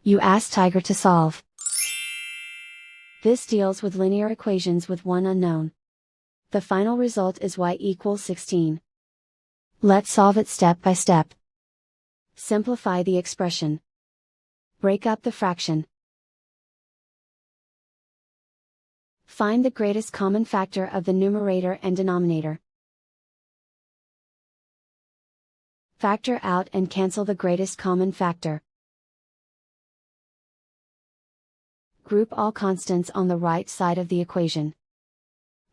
You ask Tiger to solve. This deals with linear equations with one unknown. The final result is y equals 16. Let's solve it step by step. Simplify the expression. Break up the fraction. Find the greatest common factor of the numerator and denominator. Factor out and cancel the greatest common factor. Group all constants on the right side of the equation.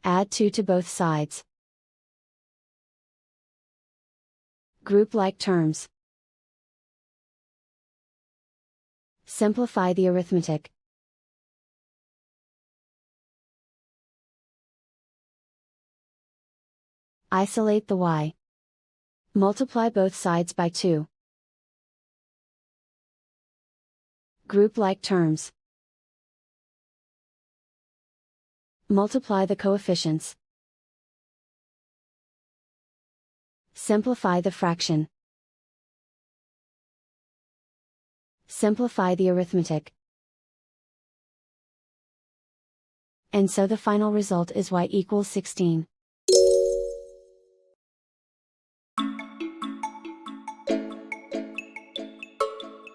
Add 2 to both sides. Group like terms. Simplify the arithmetic. Isolate the y. Multiply both sides by 2. Group like terms. Multiply the coefficients. Simplify the fraction. Simplify the arithmetic. And so the final result is y equals 16.